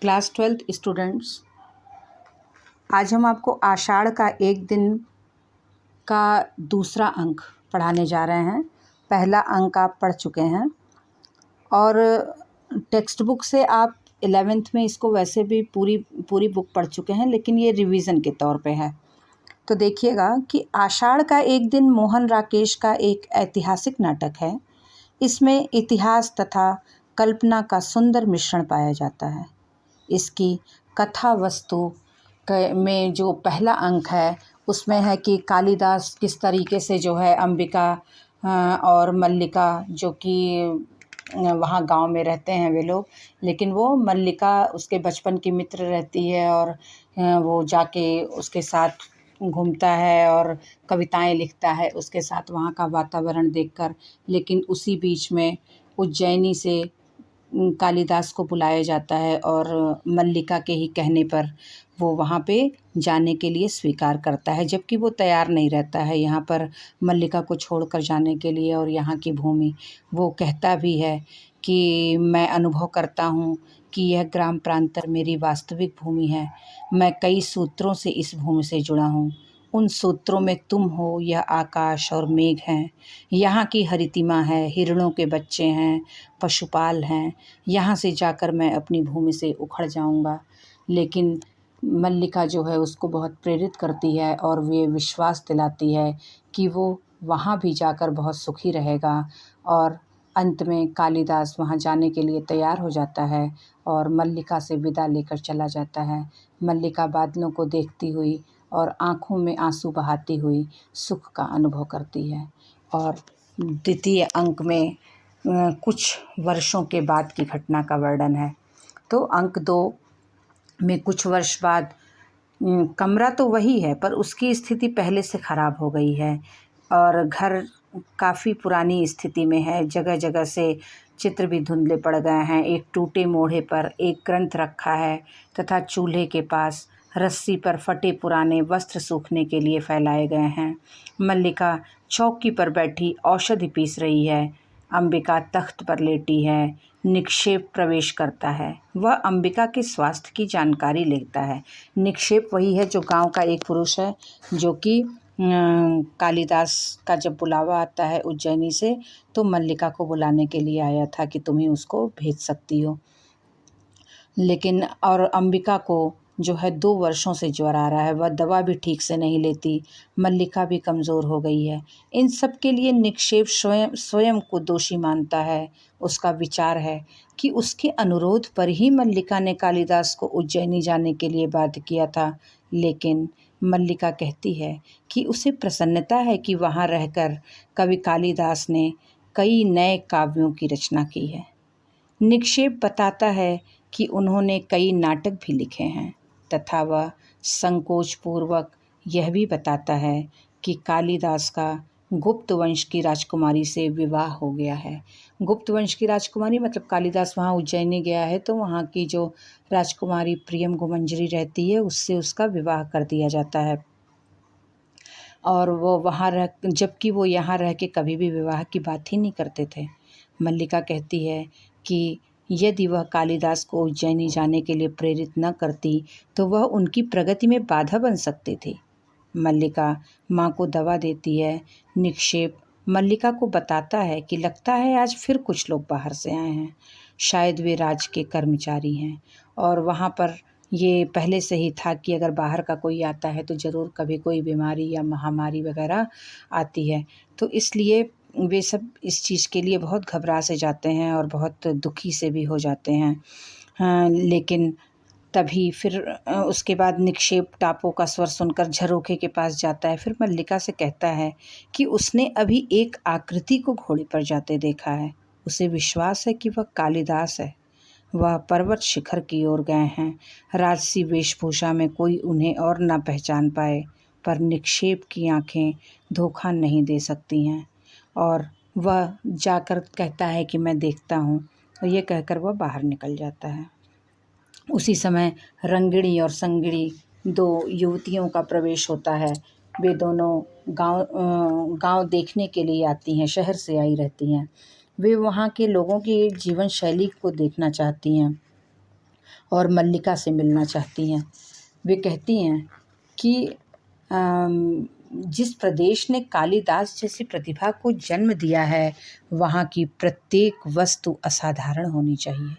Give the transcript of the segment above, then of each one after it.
Class 12th students, आज हम आपको आषाढ़ का एक दिन का दूसरा अंक पढ़ाने जा रहे हैं। पहला अंक आप पढ़ चुके हैं और टेक्स्ट बुक से आप 11th में इसको वैसे भी पूरी बुक पढ़ चुके हैं, लेकिन ये रिवीजन के तौर पे है। तो देखिएगा कि आषाढ़ का एक दिन मोहन राकेश का एक ऐतिहासिक नाटक है। इसमें इतिहास तथा कल्पना का सुंदर मिश्रण पाया जाता है। इसकी कथा वस्तु में जो पहला अंक है उसमें है कि कालिदास किस तरीके से जो है अंबिका और मल्लिका, जो कि वहाँ गांव में रहते हैं वे लोग, लेकिन वो मल्लिका उसके बचपन की मित्र रहती है और वो जाके उसके साथ घूमता है और कविताएं लिखता है उसके साथ वहाँ का वातावरण देखकर। लेकिन उसी बीच में उज्जैनी से कालिदास को बुलाया जाता है और मल्लिका के ही कहने पर वो वहाँ पे जाने के लिए स्वीकार करता है, जबकि वो तैयार नहीं रहता है यहाँ पर मल्लिका को छोड़कर जाने के लिए। और यहाँ की भूमि, वो कहता भी है कि मैं अनुभव करता हूँ कि यह ग्राम प्रांतर मेरी वास्तविक भूमि है। मैं कई सूत्रों से इस भूमि से जुड़ा हूँ। उन सूत्रों में तुम हो, यह आकाश और मेघ हैं, यहाँ की हरितिमा है, हिरणों के बच्चे हैं, पशुपाल हैं। यहाँ से जाकर मैं अपनी भूमि से उखड़ जाऊंगा। लेकिन मल्लिका जो है उसको बहुत प्रेरित करती है और वे विश्वास दिलाती है कि वो वहाँ भी जाकर बहुत सुखी रहेगा। और अंत में कालिदास वहाँ जाने के लिए तैयार हो जाता है और मल्लिका से विदा लेकर चला जाता है। मल्लिका बादलों को देखती हुई और आँखों में आंसू बहाती हुई सुख का अनुभव करती है। और द्वितीय अंक में कुछ वर्षों के बाद की घटना का वर्णन है। तो अंक 2 में कुछ वर्ष बाद कमरा तो वही है पर उसकी स्थिति पहले से ख़राब हो गई है और घर काफ़ी पुरानी स्थिति में है। जगह जगह से चित्र भी धुंधले पड़ गए हैं। एक टूटे मोढ़े पर एक ग्रंथ रखा है तथा चूल्हे के पास रस्सी पर फटे पुराने वस्त्र सूखने के लिए फैलाए गए हैं। मल्लिका चौकी पर बैठी औषधि पीस रही है। अंबिका तख्त पर लेटी है। निक्षेप प्रवेश करता है। वह अंबिका के स्वास्थ्य की जानकारी लेता है। निक्षेप वही है जो गांव का एक पुरुष है, जो कि कालिदास का जब बुलावा आता है उज्जैनी से, तो मल्लिका को बुलाने के लिए आया था कि तुम ही उसको भेज सकती हो। लेकिन और अंबिका को जो है 2 वर्षों से ज्वर आ रहा है, वह दवा भी ठीक से नहीं लेती। मल्लिका भी कमज़ोर हो गई है। इन सब के लिए निक्षेप स्वयं को दोषी मानता है। उसका विचार है कि उसके अनुरोध पर ही मल्लिका ने कालिदास को उज्जैनी जाने के लिए बाध्य किया था। लेकिन मल्लिका कहती है कि उसे प्रसन्नता है कि वहाँ रहकर कवि कालिदास ने कई नए काव्यों की रचना की है। निक्षेप बताता है कि उन्होंने कई नाटक भी लिखे हैं तथा वह संकोचपूर्वक यह भी बताता है कि कालिदास का गुप्त वंश की राजकुमारी से विवाह हो गया है। गुप्त वंश की राजकुमारी मतलब कालिदास वहाँ उज्जैनी गया है तो वहाँ की जो राजकुमारी प्रियम गुमंजरी रहती है उससे उसका विवाह कर दिया जाता है। और वो वहाँ रह जबकि वो यहाँ रह के कभी भी विवाह की बात ही नहीं करते थे। मल्लिका कहती है कि यदि वह कालिदास को उज्जैनी जाने के लिए प्रेरित न करती तो वह उनकी प्रगति में बाधा बन सकती थी। मल्लिका माँ को दवा देती है। निक्षेप मल्लिका को बताता है कि लगता है आज फिर कुछ लोग बाहर से आए हैं, शायद वे राज के कर्मचारी हैं। और वहाँ पर ये पहले से ही था कि अगर बाहर का कोई आता है तो ज़रूर कभी कोई बीमारी या महामारी वगैरह आती है। तो इसलिए वे सब इस चीज़ के लिए बहुत घबरा से जाते हैं और बहुत दुखी से भी हो जाते हैं। लेकिन तभी फिर उसके बाद निक्षेप टापों का स्वर सुनकर झरोखे के पास जाता है। फिर मल्लिका से कहता है कि उसने अभी एक आकृति को घोड़े पर जाते देखा है। उसे विश्वास है कि वह कालिदास है। वह पर्वत शिखर की ओर गए हैं। राजसी वेशभूषा में कोई उन्हें और न पहचान पाए, पर निक्षेप की आंखें धोखा नहीं दे सकती हैं। और वह जाकर कहता है कि मैं देखता हूँ, और ये कहकर वह बाहर निकल जाता है। उसी समय रंगिणी और संगिणी 2 युवतियों का प्रवेश होता है। वे दोनों गांव देखने के लिए आती हैं, शहर से आई रहती हैं। वे वहाँ के लोगों की जीवन शैली को देखना चाहती हैं। और मल्लिका से मिलना चाहती हैं। वे कहती हैं कि जिस प्रदेश ने कालिदास जैसी प्रतिभा को जन्म दिया है, वहाँ की प्रत्येक वस्तु असाधारण होनी चाहिए।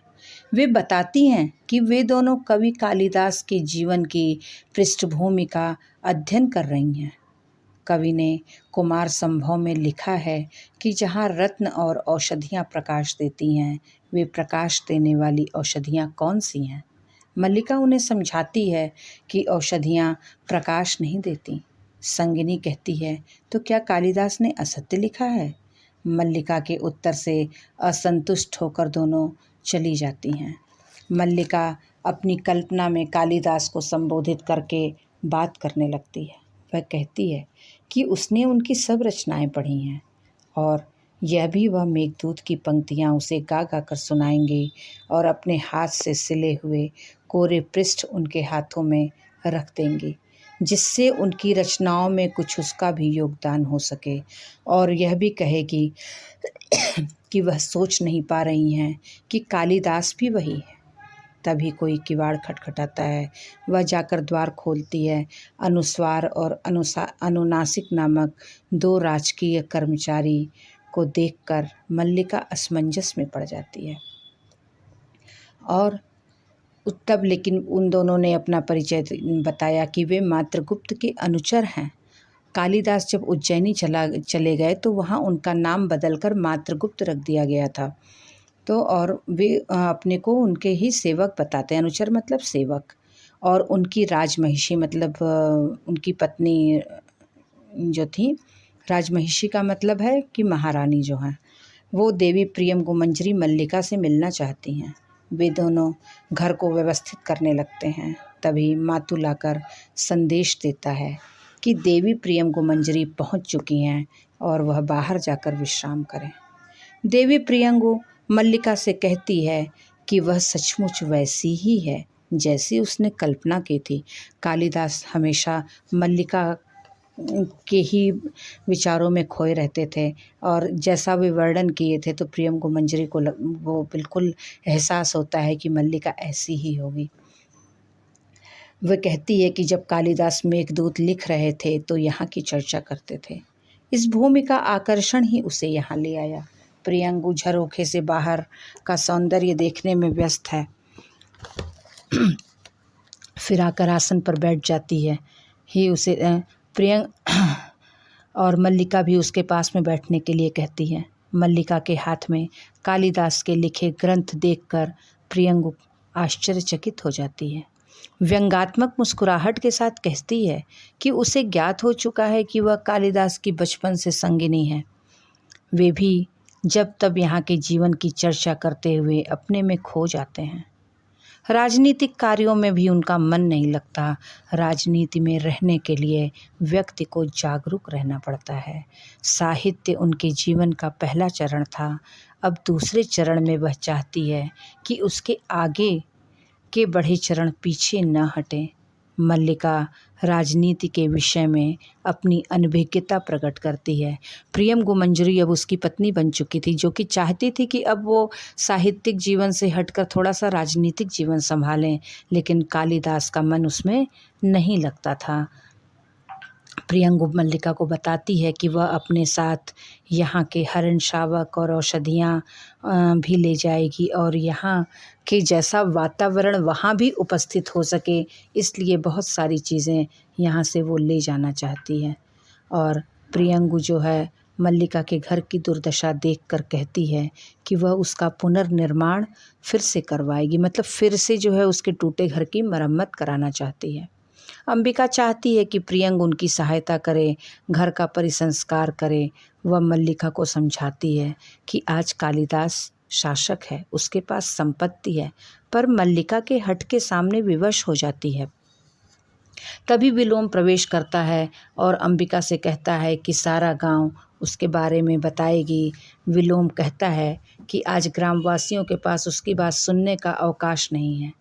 वे बताती हैं कि वे दोनों कवि कालिदास के जीवन की पृष्ठभूमि का अध्ययन कर रही हैं। कवि ने कुमार संभव में लिखा है कि जहाँ रत्न और औषधियाँ प्रकाश देती हैं, वे प्रकाश देने वाली औषधियाँ कौन सी हैं? मल्लिका उन्हें समझाती है कि औषधियाँ प्रकाश नहीं देती। संगिनी कहती है, तो क्या कालिदास ने असत्य लिखा है? मल्लिका के उत्तर से असंतुष्ट होकर दोनों चली जाती हैं। मल्लिका अपनी कल्पना में कालिदास को संबोधित करके बात करने लगती है। वह कहती है कि उसने उनकी सब रचनाएं पढ़ी हैं और यह भी वह मेघदूत की पंक्तियां उसे गा गा कर सुनाएंगी और अपने हाथ से सिले हुए कोरे पृष्ठ उनके हाथों में रख देंगी, जिससे उनकी रचनाओं में कुछ उसका भी योगदान हो सके। और यह भी कहेगी कि वह सोच नहीं पा रही हैं कि कालिदास भी वही है। तभी कोई किवाड़ खटखटाता है। वह जाकर द्वार खोलती है। अनुस्वार और अनुनासिक नामक 2 राजकीय कर्मचारी को देखकर मल्लिका असमंजस में पड़ जाती है। और तब लेकिन उन दोनों ने अपना परिचय बताया कि वे मात्रगुप्त के अनुचर हैं। कालिदास जब उज्जैनी चले गए तो वहाँ उनका नाम बदलकर मात्रगुप्त रख दिया गया था। तो और वे अपने को उनके ही सेवक बताते हैं। अनुचर मतलब सेवक। और उनकी राजमहिषी मतलब उनकी पत्नी जो थी, राजमहिषी का मतलब है कि महारानी जो है, वो देवी प्रियम गुमंजरी मल्लिका से मिलना चाहती हैं। वे दोनों घर को व्यवस्थित करने लगते हैं। तभी मातु लाकर संदेश देता है कि देवी प्रियम गुमंजरी पहुंच चुकी हैं और वह बाहर जाकर विश्राम करें। देवी प्रियंगु मल्लिका से कहती है कि वह सचमुच वैसी ही है जैसी उसने कल्पना की थी। कालिदास हमेशा मल्लिका के ही विचारों में खोए रहते थे और जैसा वे वर्णन किए थे तो प्रियम गुमंजरी को वो बिल्कुल एहसास होता है कि मल्लिका ऐसी ही होगी। वह कहती है कि जब कालिदास मेघदूत लिख रहे थे तो यहाँ की चर्चा करते थे। इस भूमि का आकर्षण ही उसे यहाँ ले आया। प्रियंगु झरोखे से बाहर का सौंदर्य देखने में व्यस्त है। फिर आकर आसन पर बैठ जाती है। ही उसे और मल्लिका भी उसके पास में बैठने के लिए कहती है। मल्लिका के हाथ में कालिदास के लिखे ग्रंथ देखकर प्रियंगु आश्चर्यचकित हो जाती है। व्यंग्यात्मक मुस्कुराहट के साथ कहती है कि उसे ज्ञात हो चुका है कि वह कालिदास की बचपन से संगिनी है। वे भी जब तब यहाँ के जीवन की चर्चा करते हुए अपने में खो जाते हैं। राजनीतिक कार्यों में भी उनका मन नहीं लगता। राजनीति में रहने के लिए व्यक्ति को जागरूक रहना पड़ता है। साहित्य उनके जीवन का पहला चरण था। अब दूसरे चरण में वह चाहती है कि उसके आगे के बढ़े चरण पीछे न हटें। मल्लिका राजनीति के विषय में अपनी अनभिज्ञता प्रकट करती है। प्रियम गुमंजरी अब उसकी पत्नी बन चुकी थी, जो कि चाहती थी कि अब वो साहित्यिक जीवन से हटकर थोड़ा सा राजनीतिक जीवन संभालें, लेकिन कालिदास का मन उसमें नहीं लगता था। प्रियंगु मल्लिका को बताती है कि वह अपने साथ यहाँ के हरण शावक और औषधियाँ भी ले जाएगी और यहाँ के जैसा वातावरण वहाँ भी उपस्थित हो सके, इसलिए बहुत सारी चीज़ें यहाँ से वो ले जाना चाहती है। और प्रियंगु जो है मल्लिका के घर की दुर्दशा देखकर कहती है कि वह उसका पुनर्निर्माण फिर से करवाएगी, मतलब फिर से जो है उसके टूटे घर की मरम्मत कराना चाहती है। अंबिका चाहती है कि प्रियंग उनकी सहायता करे, घर का परिसंस्कार करे। वह मल्लिका को समझाती है कि आज कालिदास शासक है, उसके पास संपत्ति है, पर मल्लिका के हठ के सामने विवश हो जाती है। तभी विलोम प्रवेश करता है और अंबिका से कहता है कि सारा गांव उसके बारे में बताएगी। विलोम कहता है कि आज ग्रामवासियों के पास उसकी बात सुनने का अवकाश नहीं है।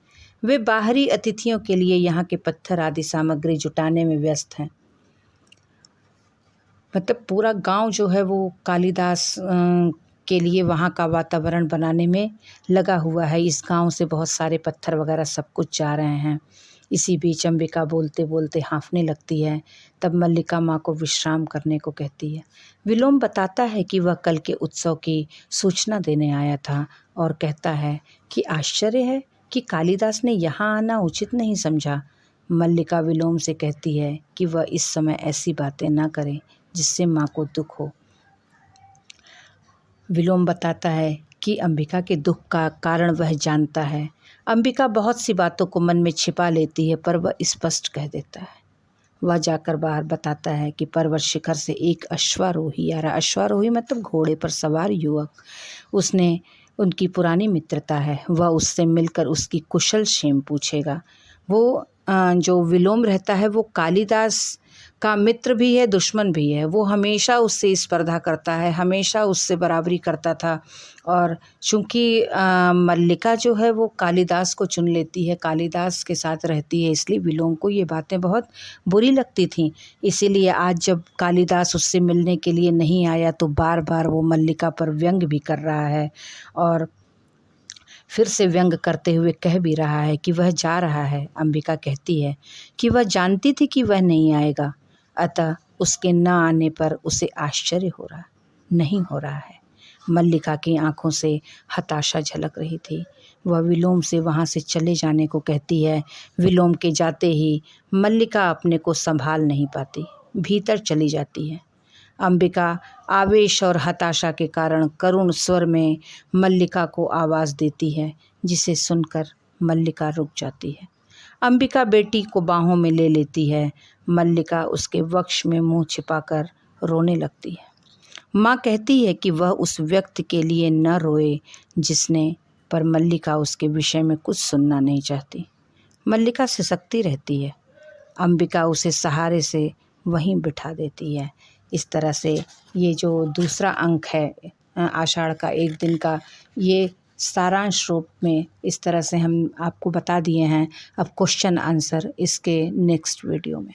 वे बाहरी अतिथियों के लिए यहाँ के पत्थर आदि सामग्री जुटाने में व्यस्त हैं। मतलब पूरा गांव जो है वो कालिदास के लिए वहाँ का वातावरण बनाने में लगा हुआ है। इस गांव से बहुत सारे पत्थर वगैरह सब कुछ जा रहे हैं। इसी बीच अंबिका बोलते बोलते हाँफने लगती है। तब मल्लिका माँ को विश्राम करने को कहती है। विलोम बताता है कि वह कल के उत्सव की सूचना देने आया था और कहता है कि आश्चर्य है कि कालिदास ने यहाँ आना उचित नहीं समझा। मल्लिका विलोम से कहती है कि वह इस समय ऐसी बातें ना करे जिससे माँ को दुख हो। विलोम बताता है कि अंबिका के दुख का कारण वह जानता है। अंबिका बहुत सी बातों को मन में छिपा लेती है, पर वह स्पष्ट कह देता है। वह जाकर बाहर बताता है कि पर्वत शिखर से एक अश्वारोही आ रहा। अश्वारोही मतलब घोड़े पर सवार युवक। उसने उनकी पुरानी मित्रता है, वह उससे मिलकर उसकी कुशल क्षेम पूछेगा। वो जो विलोम रहता है वो कालिदास का मित्र भी है, दुश्मन भी है। वो हमेशा उससे स्पर्धा करता है, हमेशा उससे बराबरी करता था। और चूँकि मल्लिका जो है वो कालिदास को चुन लेती है, कालिदास के साथ रहती है, इसलिए विलोम को ये बातें बहुत बुरी लगती थीं। इसीलिए आज जब कालिदास उससे मिलने के लिए नहीं आया तो बार बार वो मल्लिका पर व्यंग भी कर रहा है और फिर से व्यंग करते हुए कह भी रहा है कि वह जा रहा है। अंबिका कहती है कि वह जानती थी कि वह नहीं आएगा, अतः उसके न आने पर उसे आश्चर्य नहीं हो रहा है। मल्लिका की आंखों से हताशा झलक रही थी। वह विलोम से वहाँ से चले जाने को कहती है। विलोम के जाते ही मल्लिका अपने को संभाल नहीं पाती, भीतर चली जाती है। अंबिका आवेश और हताशा के कारण करुण स्वर में मल्लिका को आवाज़ देती है, जिसे सुनकर मल्लिका रुक जाती है। अंबिका बेटी को बाहों में ले लेती है। मल्लिका उसके वक्ष में मुंह छिपाकर रोने लगती है। माँ कहती है कि वह उस व्यक्ति के लिए न रोए जिसने, पर मल्लिका उसके विषय में कुछ सुनना नहीं चाहती। मल्लिका सिसकती रहती है। अंबिका उसे सहारे से वहीं बिठा देती है। इस तरह से ये जो दूसरा अंक है आषाढ़ का एक दिन का, ये सारांश रूप में इस तरह से हम आपको बता दिए हैं। अब क्वेश्चन आंसर इसके नेक्स्ट वीडियो में।